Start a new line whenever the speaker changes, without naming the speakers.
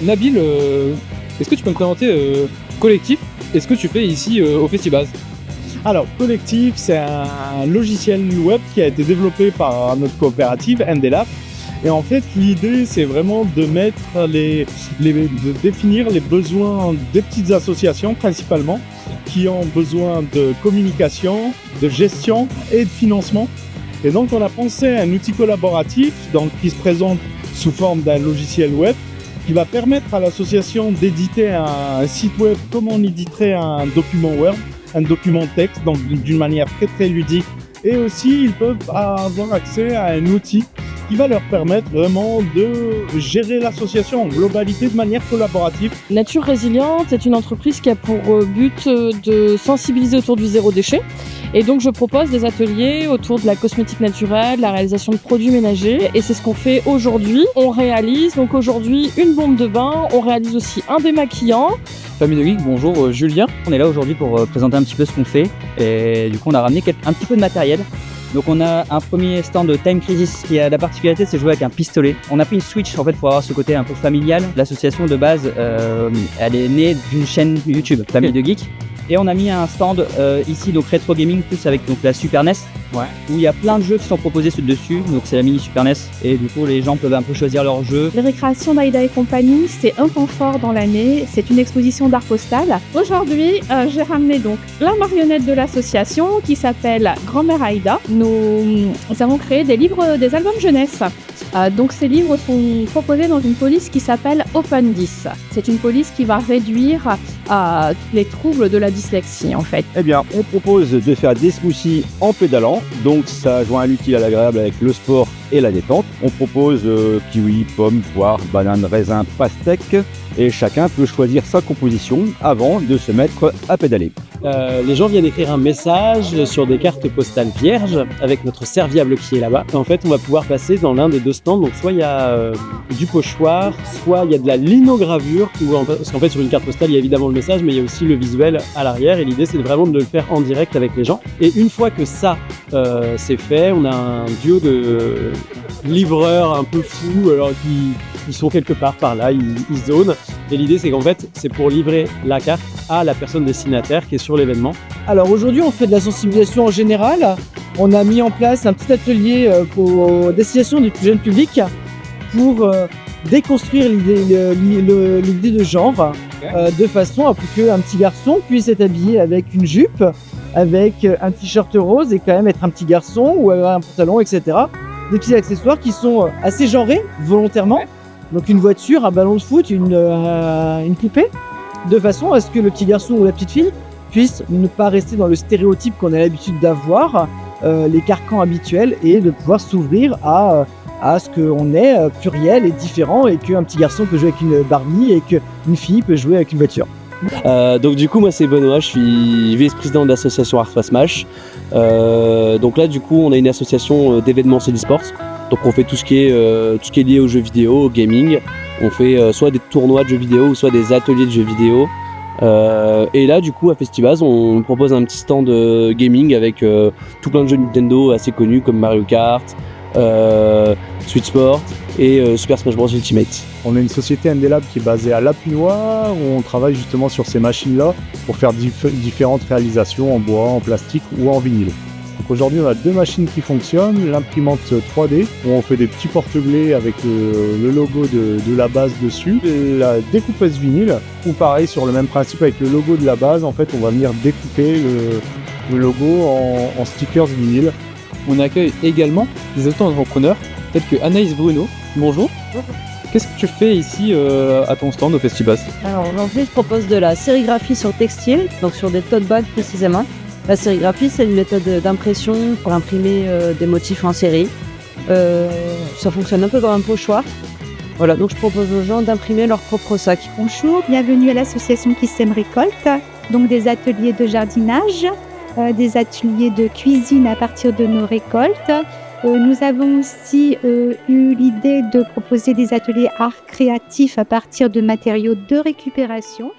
Nabil, est-ce que tu peux me présenter Collectif et ce que tu fais ici au Festibase?
Alors, Collectif, c'est un logiciel web qui a été développé par notre coopérative NDLab. Et en fait, l'idée, c'est vraiment de mettre de définir les besoins des petites associations principalement, qui ont besoin de communication, de gestion et de financement. Et donc, on a pensé à un outil collaboratif qui se présente sous forme d'un logiciel web qui va permettre à l'association d'éditer un site web comme on éditerait un document Word, un document texte, donc d'une manière très très ludique. Et aussi, ils peuvent avoir accès à un outil qui va leur permettre vraiment de gérer l'association en globalité de manière collaborative.
Nature Résiliente est une entreprise qui a pour but de sensibiliser autour du zéro déchet. Et donc je propose des ateliers autour de la cosmétique naturelle, la réalisation de produits ménagers. Et c'est ce qu'on fait aujourd'hui. On réalise donc aujourd'hui une bombe de bain, on réalise aussi un démaquillant.
Famille de Geek, bonjour, Julien. On est là aujourd'hui pour présenter un petit peu ce qu'on fait. Et du coup on a ramené un petit peu de matériel. Donc on a un premier stand de Time Crisis qui a la particularité, c'est jouer avec un pistolet. On a pris une Switch en fait pour avoir ce côté un peu familial. L'association de base, elle est née d'une chaîne YouTube, Famille de Geek. Et on a mis un stand ici, donc Retro Gaming, plus avec donc, la Super NES, où il y a plein de jeux qui sont proposés dessus. Donc c'est la mini Super NES, et du coup les gens peuvent un peu choisir leurs jeux.
Les récréations d'Aïda et compagnie, c'est un temps fort dans l'année. C'est une exposition d'art postal. Aujourd'hui, j'ai ramené donc la marionnette de l'association qui s'appelle Grand-mère Aïda. Nous avons créé des albums jeunesse. Donc ces livres sont proposés dans une police qui s'appelle Open 10. C'est une police qui va réduire les troubles de la dyslexie en fait.
Eh bien, on propose de faire des smoothies en pédalant, donc ça joint l'utile à l'agréable avec le sport et la détente. On propose kiwi, pommes, poires, bananes, raisins, pastèques, et chacun peut choisir sa composition avant de se mettre à pédaler.
Les gens viennent écrire un message sur des cartes postales vierges avec notre serviable qui est là-bas. En fait, on va pouvoir passer dans l'un des deux stands. Donc, soit il y a du pochoir, soit il y a de la linogravure. Parce qu'en fait, sur une carte postale, il y a évidemment le message, mais il y a aussi le visuel à l'arrière. Et l'idée, c'est vraiment de le faire en direct avec les gens. Et une fois que ça, c'est fait, on a un duo de livreurs un peu fous, alors qui sont quelque part par là, ils zonent. Et l'idée, c'est qu'en fait, c'est pour livrer la carte à la personne destinataire qui est sur l'événement.
Alors aujourd'hui, on fait de la sensibilisation en général. On a mis en place un petit atelier pour destination du plus jeune public pour déconstruire l'idée de genre de façon à ce qu'un petit garçon puisse être habillé avec une jupe, avec un t-shirt rose et quand même être un petit garçon ou avoir un pantalon, etc. Des petits accessoires qui sont assez genrés volontairement. Donc une voiture, un ballon de foot, une poupée, de façon à ce que le petit garçon ou la petite fille puisse ne pas rester dans le stéréotype qu'on a l'habitude d'avoir, les carcans habituels, et de pouvoir s'ouvrir à ce qu'on est pluriel et différent, et qu'un petit garçon peut jouer avec une Barbie et qu'une fille peut jouer avec une voiture.
Donc du coup, moi c'est Benoît, je suis vice-président de l'association Art Smash. Donc là du coup on a une association d'événements e-sports. Donc on fait tout ce qui est lié aux jeux vidéo, au gaming. On fait soit des tournois de jeux vidéo ou soit des ateliers de jeux vidéo. Et là du coup à Festibase on propose un petit stand gaming avec tout plein de jeux Nintendo assez connus comme Mario Kart, Switch Sport et Super Smash Bros Ultimate.
On a une société NDLab qui est basée à Lapinois où on travaille justement sur ces machines-là pour faire différentes réalisations en bois, en plastique ou en vinyle. Donc aujourd'hui on a deux machines qui fonctionnent, l'imprimante 3D où on fait des petits porte-blés avec le logo de la base dessus, et la découpeuse vinyle où pareil sur le même principe avec le logo de la base, en fait on va venir découper le logo en stickers vinyle.
On accueille également des auto-entrepreneurs tels que Anaïs Bruno. Bonjour. Qu'est-ce que tu fais ici à ton stand au Festibase?
Alors aujourd'hui je propose de la sérigraphie sur textile, donc sur des tote bags précisément. La sérigraphie, c'est une méthode d'impression pour imprimer des motifs en série. Ça fonctionne un peu comme un pochoir. Voilà, donc je propose aux gens d'imprimer leur propre sac.
Bonjour, bienvenue à l'association Qui Sème Récolte. Donc des ateliers de jardinage, des ateliers de cuisine à partir de nos récoltes. Nous avons aussi eu l'idée de proposer des ateliers art créatifs à partir de matériaux de récupération.